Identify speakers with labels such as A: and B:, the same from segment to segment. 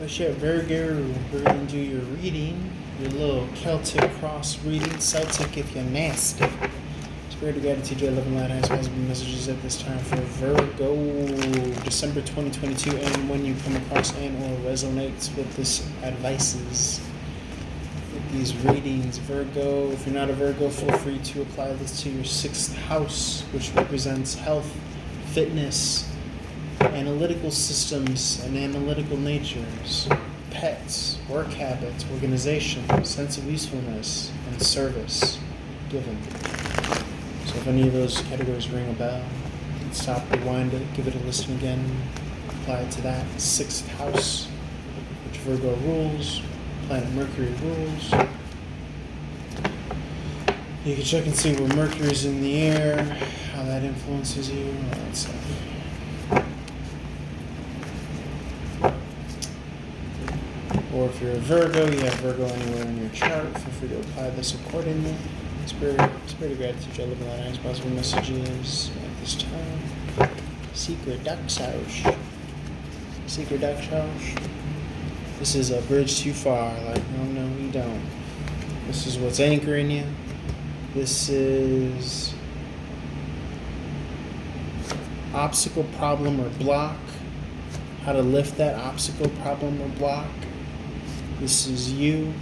A: Let's get Virgo. We're gonna do your reading, your little Celtic cross reading. Celtic if you're nasty. Spirit of gratitude, your loving light has possible messages at this time for Virgo, December 2022, and when you come across and or resonates with this advices, with these readings, Virgo. If you're not a Virgo, feel free to apply this to your 6th house, which represents health, fitness, analytical systems and analytical natures, pets, work habits, organization, sense of usefulness, and service given. So if any of those categories ring a bell, stop, rewind it, give it a listen again, apply it to that 6th house, which Virgo rules, planet Mercury rules. You can check and see where Mercury's in the air, how that influences you, all that stuff. Or if you're a Virgo, you have Virgo anywhere in your chart, feel free to apply this accordingly. Spirit of gratitude, I live in that possible messages at this time. Secret Duck's house. Secret Duck's house. This is a bridge too far. Like, no, we don't. This is what's anchoring you. This is obstacle, problem, or block. How to lift that obstacle, problem, or block. This is you.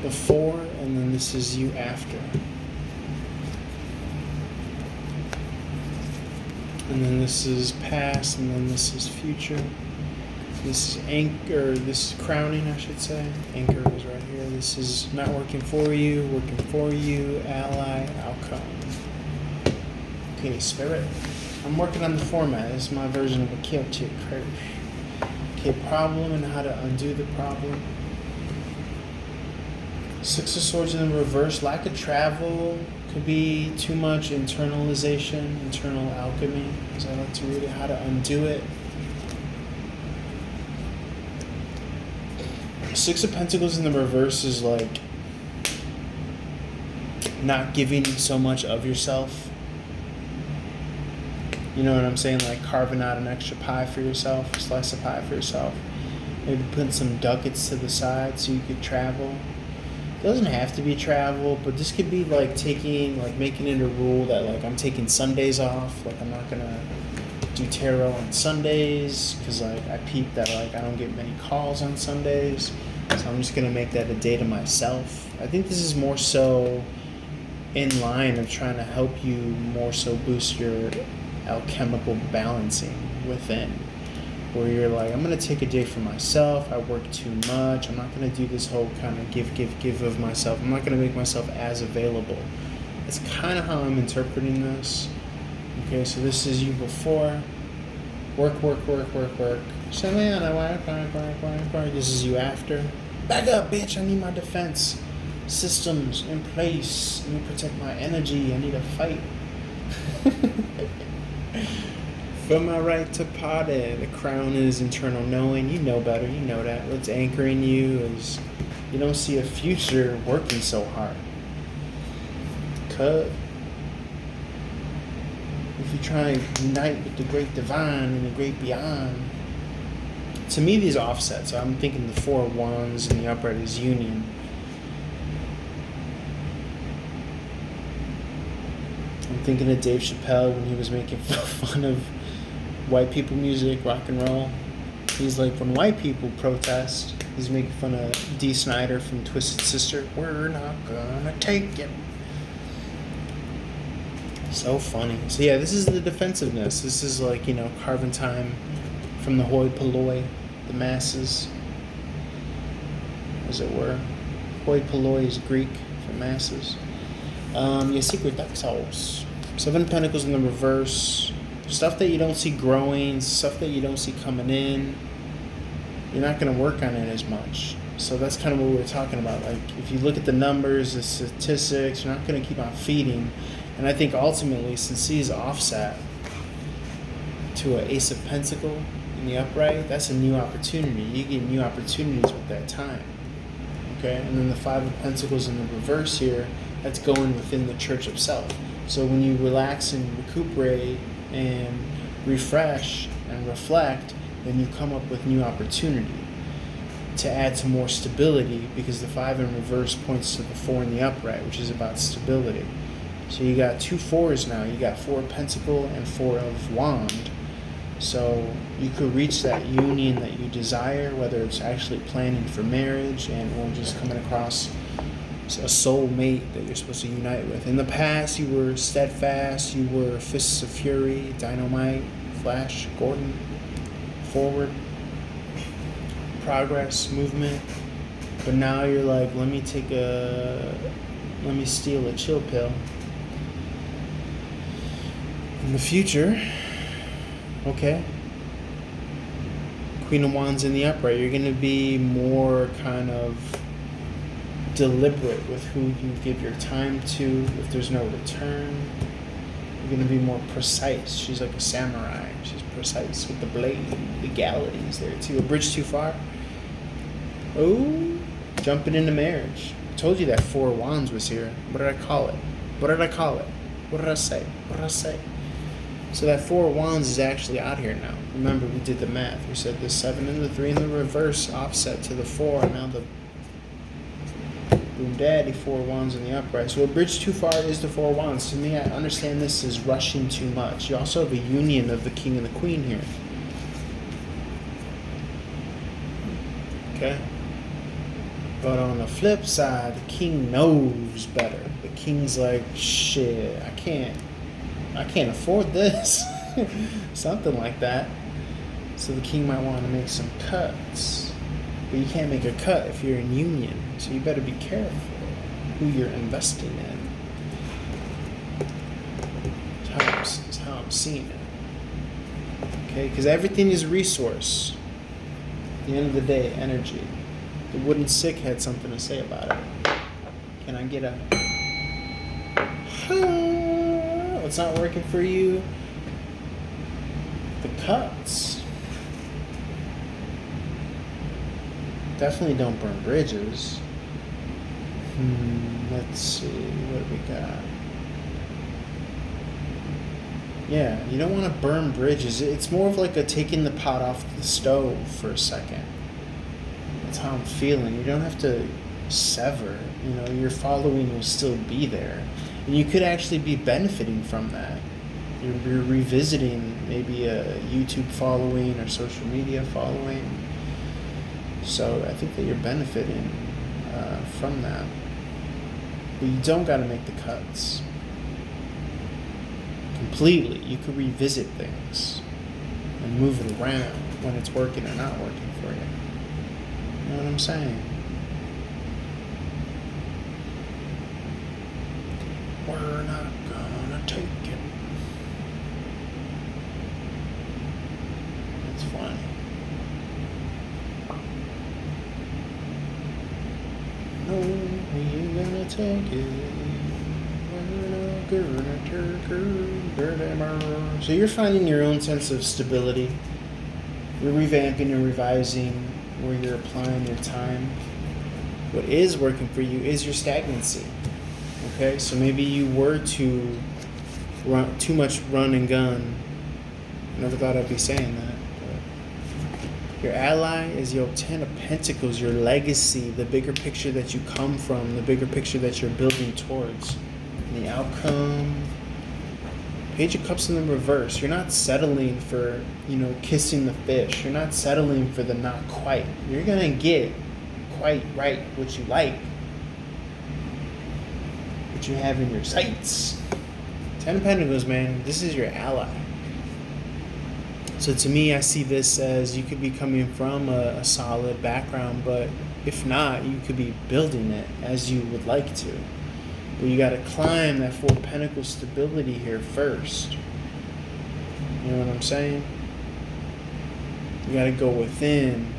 A: Before, and then this is you after. And then this is past, and then this is future. This is anchor, this is crowning, I should say. Anchor is right here. This is not working for you, working for you, ally, outcome. Okay, Spirit. I'm working on the format. This is my version of a Celtic curse. Okay, problem and how to undo the problem. 6 of Swords in the reverse. Lack of travel. Could be too much internalization, internal alchemy, as I like to read it. How to undo it. 6 of Pentacles in the reverse is like not giving so much of yourself. You know what I'm saying? Like carving out an extra pie for yourself, a slice of pie for yourself. Maybe putting some ducats to the side so you could travel. It doesn't have to be travel, but this could be like making it a rule that like I'm taking Sundays off. Like I'm not gonna do tarot on Sundays because like I peeped that like I don't get many calls on Sundays. So I'm just gonna make that a day to myself. I think this is more so in line of trying to help you more so boost your alchemical balancing within, where you're like, I'm going to take a day for myself. I work too much. I'm not going to do this whole kind of give of myself. I'm not going to make myself as available. That's kind of how I'm interpreting this. Okay, so this is you before. Work. So man, I work. This is you after. Back up, bitch. I need my defense systems in place. I need to protect my energy. I need to fight. From my right to party, the crown is internal knowing. You know better, you know that. What's anchoring you is you don't see a future working so hard. Cut. If you try and unite with the great divine and the great beyond, to me these are offsets. So I'm thinking the 4 of Wands and the upright is union. I'm thinking of Dave Chappelle when he was making fun of white people music, rock and roll. He's like, when white people protest, he's making fun of Dee Snider from Twisted Sister. We're not gonna take it. So funny. So yeah, this is the defensiveness. This is like, carving time from the hoi polloi, the masses, as it were. Hoi polloi is Greek for masses. Your secret duck's house. 7 of Pentacles in the reverse. Stuff that you don't see growing, stuff that you don't see coming in. You're not going to work on it as much. So that's kind of what we were talking about. Like, if you look at the numbers, the statistics, you're not going to keep on feeding. And I think ultimately, since he is offset to an Ace of Pentacle in the upright, that's a new opportunity. You get new opportunities with that time. Okay? And then the 5 of Pentacles in the reverse here, that's going within the church of self. So when you relax and recuperate and refresh and reflect, then you come up with new opportunity to add to more stability, because the 5 in reverse points to the 4 in the upright, which is about stability. So you got 2 4s now. You got 4 of Pentacle and 4 of Wand. So you could reach that union that you desire, whether it's actually planning for marriage and or just coming across a soul mate that you're supposed to unite with. In the past, you were steadfast, you were fists of fury, dynamite, Flash, Gordon, forward, progress, movement. But now you're like, let me steal a chill pill. In the future, okay, Queen of Wands in the upright, you're going to be more kind of deliberate with who you give your time to. If there's no return, you're going to be more precise. She's like a samurai. She's precise with the blade. Legalities there too. A bridge too far. Oh, jumping into marriage. I told you that 4 of Wands was here. What did I call it? What did I call it? What did I say? What did I say? So that 4 of Wands is actually out here now. Remember, we did the math. We said the 7 and the 3 in the reverse offset to the 4, and now the boom daddy 4 of Wands in the upright. So a bridge too far is the 4 of Wands. To me, I understand this is rushing too much. You also have a union of the King and the Queen here. Okay? But on the flip side, the King knows better. The King's like, shit, I can't afford this. Something like that. So the King might want to make some cuts. But you can't make a cut if you're in union. So you better be careful who you're investing in. That's how I'm seeing it. Okay? Because everything is resource. At the end of the day, energy. The wooden stick had something to say about it. Can I get a... What's not working for you? The cuts. Definitely don't burn bridges. Let's see, what do we got? Yeah, you don't want to burn bridges. It's more of like a taking the pot off the stove for a second. That's how I'm feeling. You don't have to sever. You know, your following will still be there. And you could actually be benefiting from that. You're revisiting maybe a YouTube following or social media following. So I think that you're benefiting from that. But you don't got to make the cuts completely. You could revisit things and move it around when it's working or not working for you. You know what I'm saying? We're not gonna take it. It's funny. No, we ain't gonna take it. We're not gonna take it. So you're finding your own sense of stability. You're revamping and revising where you're applying your time. What is working for you is your stagnancy. Okay, so maybe you were too much run and gun. I never thought I'd be saying that. But your ally is your 10 of Pentacles, your legacy, the bigger picture that you come from, the bigger picture that you're building towards. And the outcome. Page of Cups in the reverse. You're not settling for, kissing the fish. You're not settling for the not quite. You're going to get quite right what you like. You have in your sights. 10 of Pentacles, man, this is your ally. So to me, I see this as you could be coming from a solid background, but if not, you could be building it as you would like to. But you got to climb that 4 of Pentacles stability here first. You know what I'm saying? You got to go within.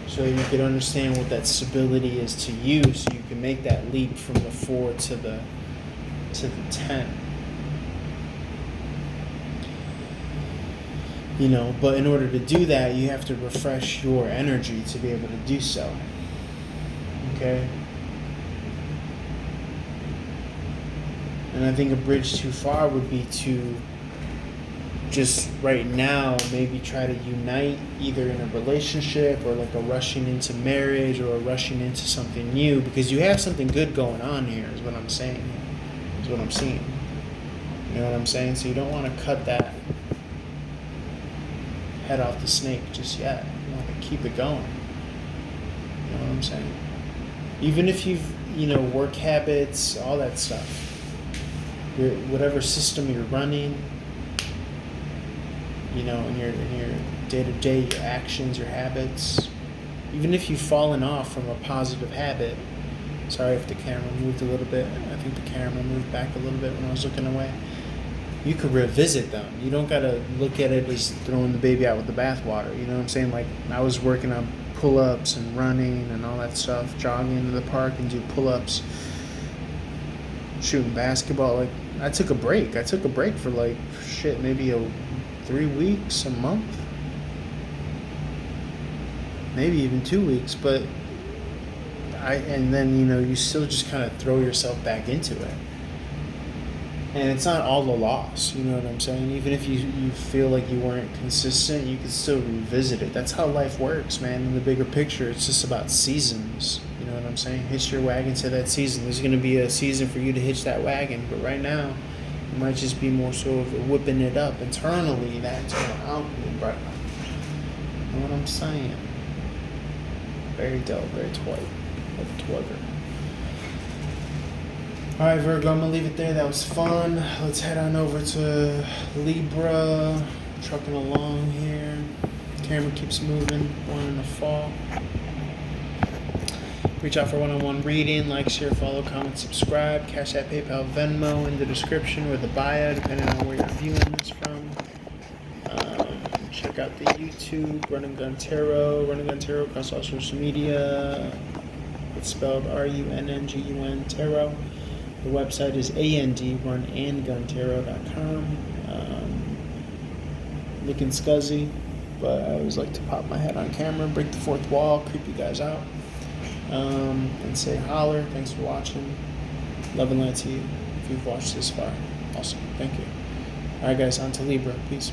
A: So you can understand what that stability is to you, so you can make that leap from the 4 to the 10. But in order to do that, you have to refresh your energy to be able to do so. Okay? And I think a bridge too far would be to just right now maybe try to unite either in a relationship or like a rushing into marriage or a rushing into something new, because you have something good going on here is what I'm saying. Is what I'm seeing. You know what I'm saying? So you don't want to cut that head off the snake just yet. You want to keep it going. You know what I'm saying? Even if you've, work habits, all that stuff. Whatever system you're running, in your day-to-day, your actions, your habits, even if you've fallen off from a positive habit. Sorry if the camera moved a little bit. I think the camera moved back a little bit when I was looking away. You could revisit them. You don't gotta look at it as throwing the baby out with the bathwater. You know what I'm saying? Like, I was working on pull-ups and running and all that stuff, jogging into the park and do pull-ups, shooting basketball. Like, I took a break. For like, maybe 3 weeks, a month, maybe even 2 weeks. But and then, you still just kind of throw yourself back into it. And it's not all a loss, you know what I'm saying? Even if you feel like you weren't consistent, you can still revisit it. That's how life works, man. In the bigger picture, it's just about seasons. You know what I'm saying? Hitch your wagon to that season. There's going to be a season for you to hitch that wagon. But right now, it might just be more so of whipping it up internally, that internal alchemy, bro. You know what I'm saying? Very dope, very toy. Like a twugger. Alright, Virgo, I'm going to leave it there. That was fun. Let's head on over to Libra. Trucking along here. Camera keeps moving. One in the fall. Reach out for one-on-one reading. Like, share, follow, comment, subscribe. Cash App, PayPal, Venmo in the description or the bio, depending on where you're viewing this from. Check out the YouTube, Run and Gun Tarot. Run and Gun Tarot across all social media. It's spelled RUNNGUN Tarot. The website is andrunandguntarot.com. Looking scuzzy, but I always like to pop my head on camera, break the fourth wall, creep you guys out, and say holler. Thanks for watching. Love and light to you if you've watched this far. Awesome. Thank you. All right, guys, on to Libra. Peace.